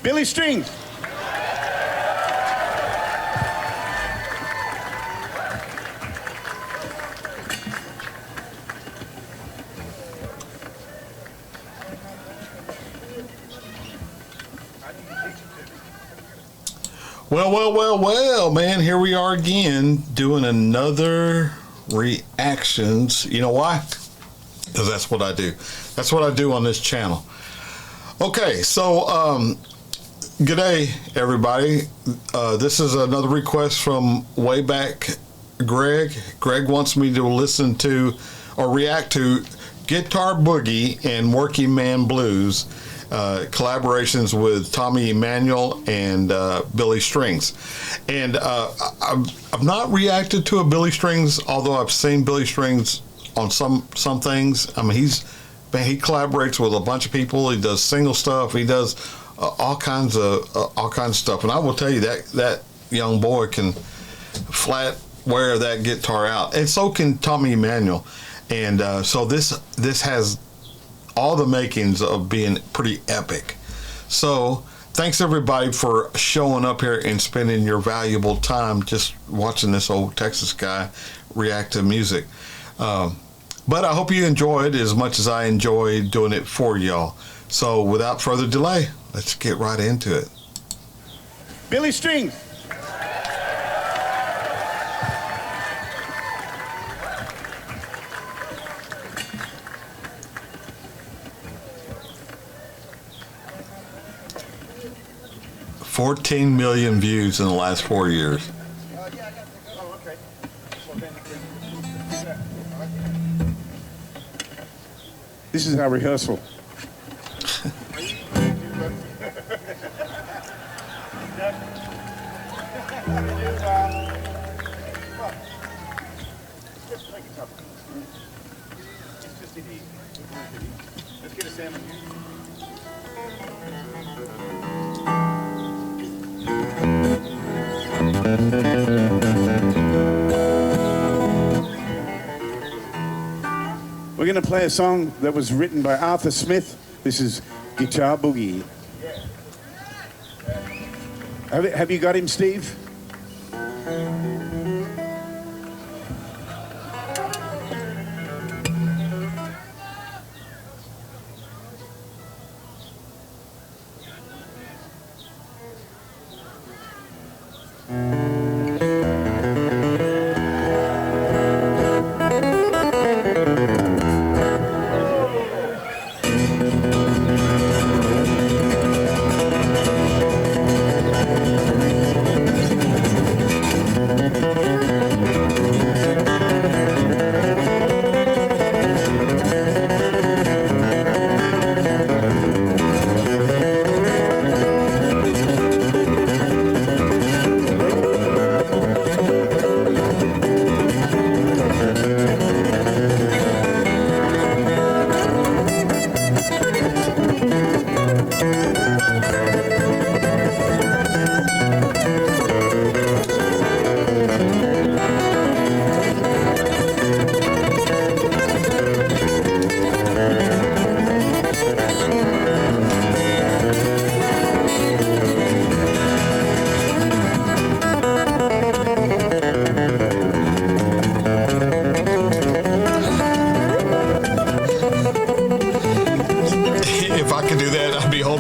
Billy Strings. Well, man, here we are again doing another reactions. You know why? Because that's what I do. That's what I do on this channel. Okay, so g'day everybody. This is another request from way back Greg. Greg wants me to listen to or react to Guitar Boogie and Working Man Blues, collaborations with Tommy Emmanuel and Billy Strings. And I've not reacted to a Billy Strings, although I've seen Billy Strings on some things. I mean, he collaborates with a bunch of people. He does single stuff. He does all kinds of stuff. And I will tell you that young boy can flat wear that guitar out, and so can Tommy Emmanuel. And so this has all the makings of being pretty epic. So thanks everybody for showing up here and spending your valuable time just watching this old Texas guy react to music. But I hope you enjoy it as much as I enjoy doing it for y'all. So without further delay, let's get right into it. Billy Strings. $14 million views in the last 4 years. This is our rehearsal. Let's get a salmon. We're going to play a song that was written by Arthur Smith. This is Guitar Boogie. Have you got him, Steve?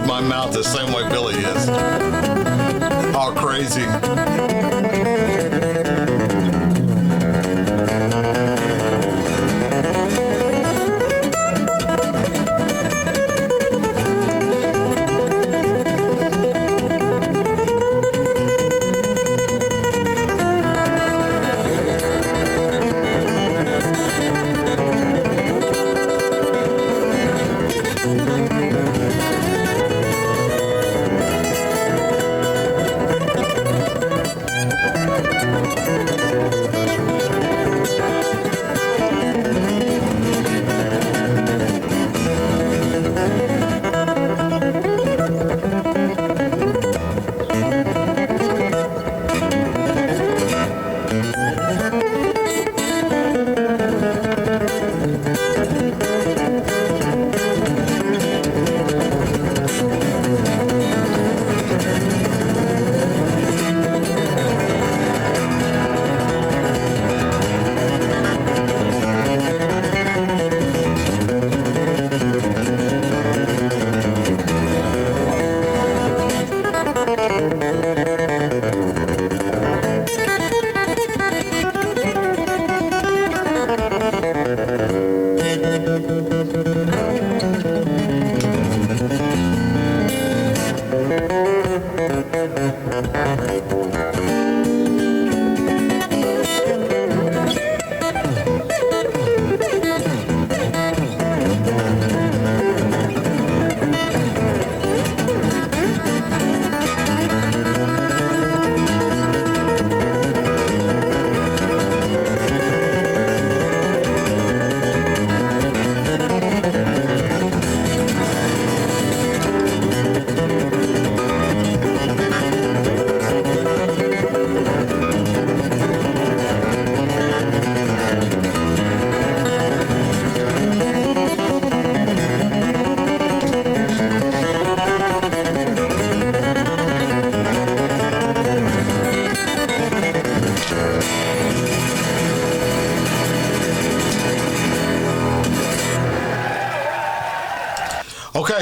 My mouth the same way Billy is. All crazy.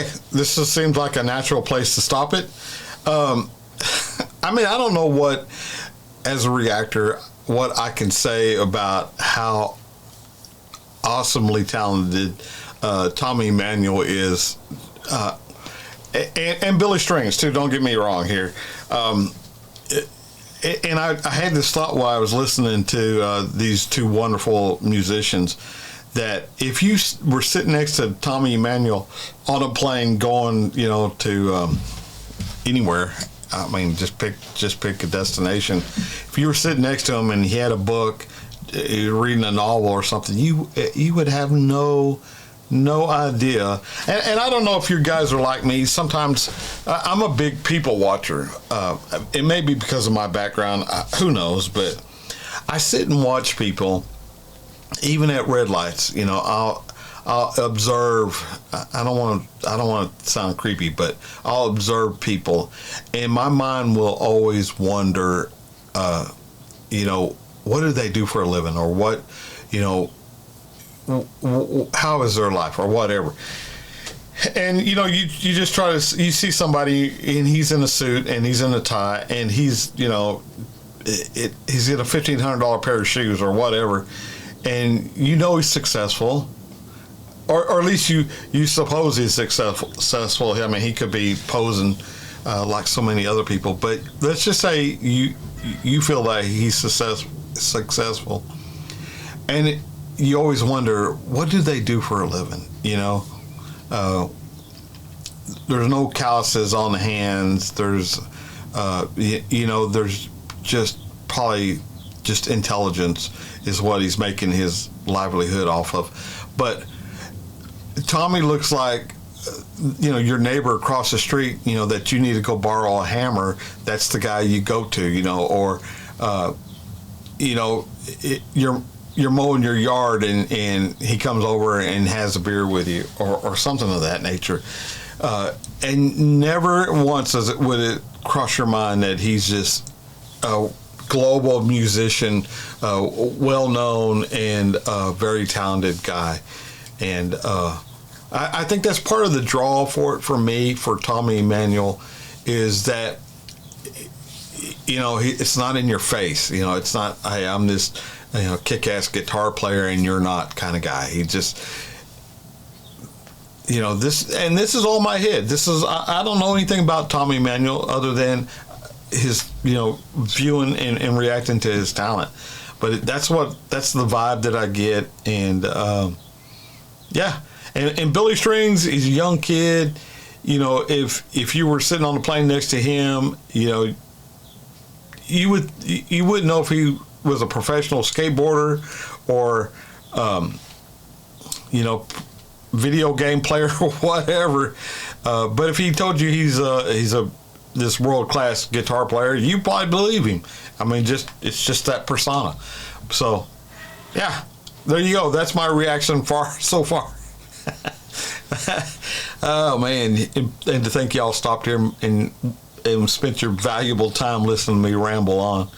okay, this just seems like a natural place to stop it. I mean, I don't know what, as a reactor, what I can say about how awesomely talented Tommy Emmanuel is, and Billy Strings too. Don't get me wrong here. And I had this thought while I was listening to these two wonderful musicians, that if you were sitting next to Tommy Emmanuel on a plane going, to anywhere, I mean, just pick a destination. If you were sitting next to him and he had a book, reading a novel or something, you would have no idea. And I don't know if you guys are like me. Sometimes I'm a big people watcher. It may be because of my background. Who knows? But I sit and watch people, even at red lights. I'll observe. I don't want to sound creepy, but I'll observe people, and my mind will always wonder, what do they do for a living, or what, how is their life, or whatever. And you just try to, you see somebody and he's in a suit and he's in a tie and he's he's in a $1,500 pair of shoes or whatever, and he's successful, or at least you suppose he's successful. I mean, he could be posing like so many other people, but let's just say you feel like he's successful, and you always wonder, what do they do for a living? There's no calluses on the hands. There's there's just probably just intelligence is what he's making his livelihood off of. But Tommy looks like your neighbor across the street, that you need to go borrow a hammer. That's the guy you go to, or you're mowing your yard and he comes over and has a beer with you, or something of that nature. And never once would it cross your mind that he's just a global musician, well known and very talented guy. And I think that's part of the draw for me, for Tommy Emmanuel, is that it's not in your face. It's not, hey, I'm this kick-ass guitar player and you're not kind of guy. He just, this is all my head. This is, I don't know anything about Tommy Emmanuel other than his, viewing and reacting to his talent. But that's the vibe that I get. And yeah. And Billy Strings, he's a young kid. If you were sitting on the plane next to him, you wouldn't know if he was a professional skateboarder or video game player or whatever. But if he told you he's this world-class guitar player, you probably believe him. I mean, it's just that persona. So, yeah, there you go. That's my reaction so far. Oh man, and to think y'all stopped here and spent your valuable time listening to me ramble on.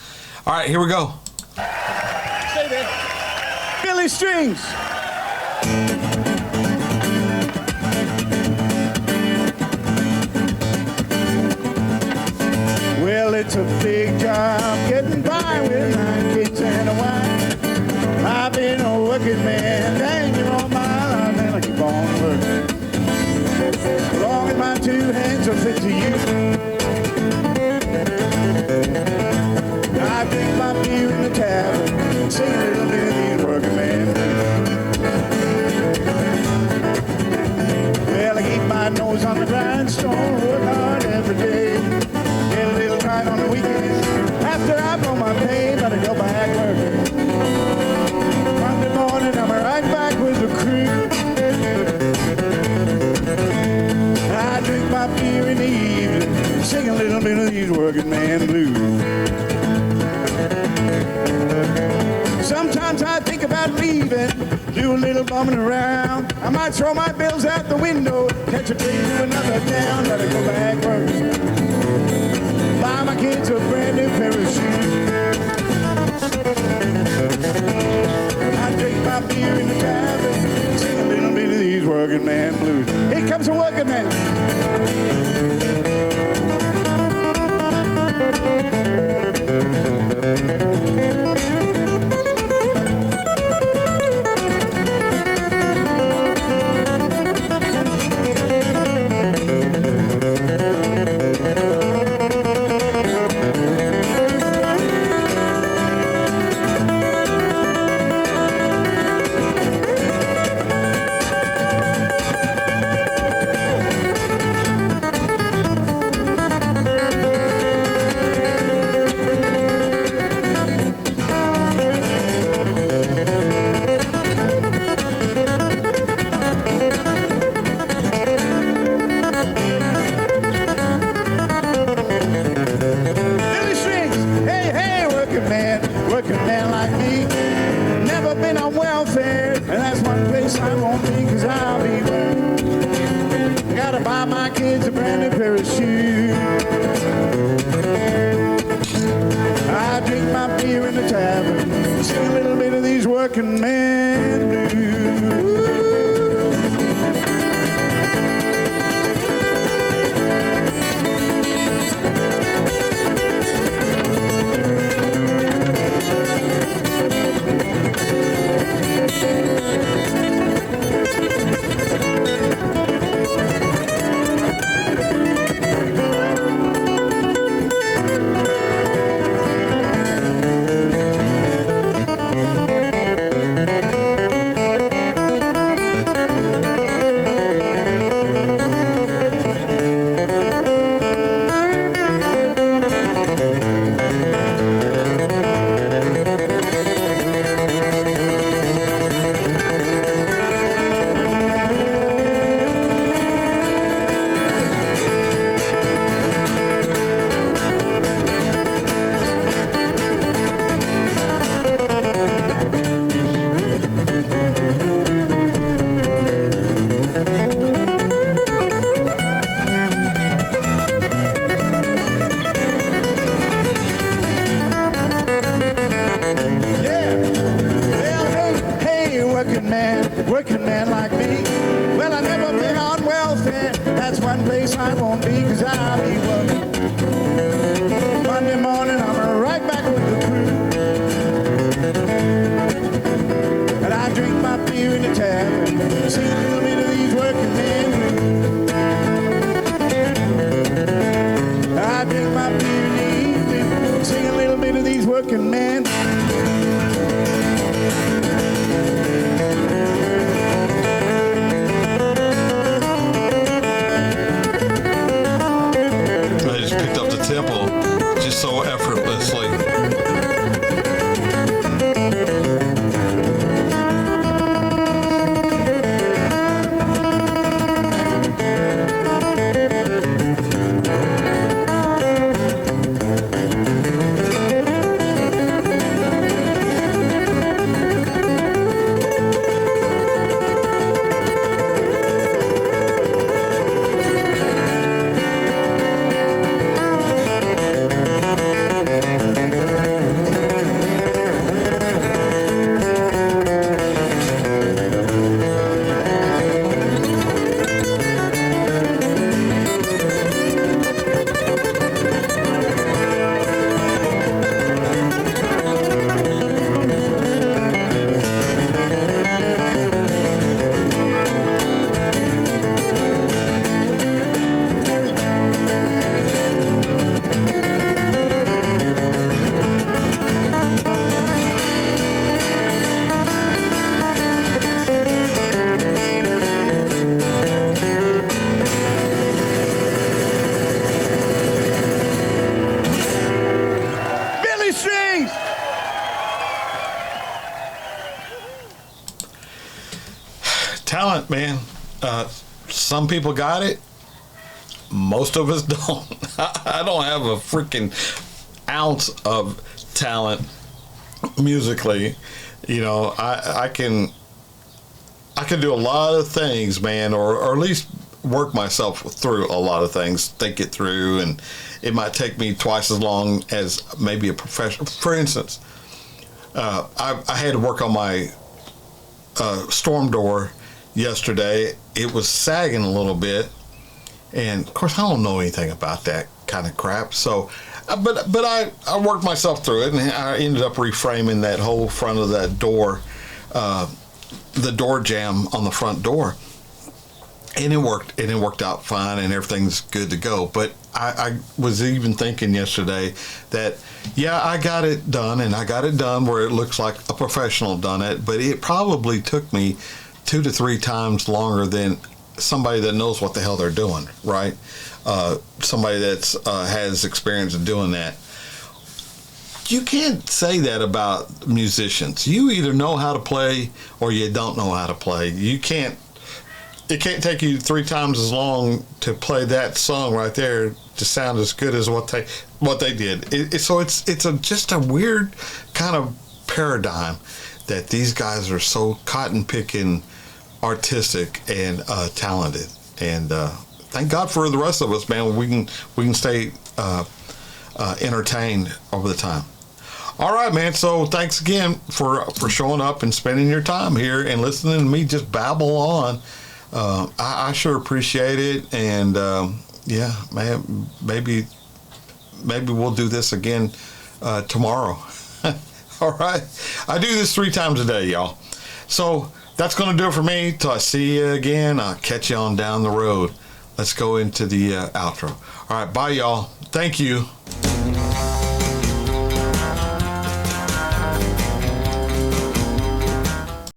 All right, here we go. Stay there. Billy Strings. Well, it's a big job getting by with 9 kids and a wife. I've been a working man, dang, you're on my life, and I keep on working. As long as my 2 hands are fit to use. I drink my beer in the tavern, sing a little bit of these working man. Well, I keep my nose on the grindstone, work hard every day. Get a little tight on the weekends. After I blow my pay, gotta go back working. Monday morning, I'm right back with the crew. I drink my beer in the evening, sing a little bit of these working man blues. Sometimes I think about leaving, do a little bumming around. I might throw my bills out the window, catch a train to another town, gotta go back working. Buy my kids a brand new pair of shoes. I drink my beer in the tavern, sing a little bit of these words. working man blues. Here comes a working man. Working man like me, never been on welfare, and that's one place I won't be, cause I'll be working. Gotta buy my kids a brand new pair of shoes. I drink my beer in the tavern, sing a little bit of these working man blues. Working man like me. Well, I've never been on welfare. That's one place I won't be, cause I'll be working. Monday morning, I'm right back with the crew. And I drink my beer in the tavern, sing a little bit of these working men blues. I drink my beer in the evening, sing a little bit of these working men. Tempo just so effortlessly. Talent, man. Some people got it. Most of us don't. I don't have a freaking ounce of talent musically. You know, I can do a lot of things, man, or at least work myself through a lot of things, think it through, and it might take me twice as long as maybe a professional. For instance, I had to work on my storm door yesterday. It was sagging a little bit, and of course I don't know anything about that kind of crap. So, but I worked myself through it, and I ended up reframing that whole front of that door, the door jamb on the front door. And it worked out fine, and everything's good to go. But I was even thinking yesterday that, yeah, I got it done, and I got it done where it looks like a professional done it, but it probably took me 2 to 3 times longer than somebody that knows what the hell they're doing, right? Somebody that's has experience in doing that. You can't say that about musicians. You either know how to play or you don't know how to play. It can't take you 3 times as long to play that song right there to sound as good as what they did. So it's just a weird kind of paradigm that these guys are so cotton picking, artistic, and talented. And thank God for the rest of us, man. We can stay entertained over the time. All right, man. So thanks again for showing up and spending your time here and listening to me just babble on. I sure appreciate it, and yeah, man, maybe we'll do this again tomorrow. All right, I do this 3 times a day, y'all. So that's gonna do it for me. Till I see you again, I'll catch you on down the road. Let's go into the outro. All right, bye, y'all. Thank you.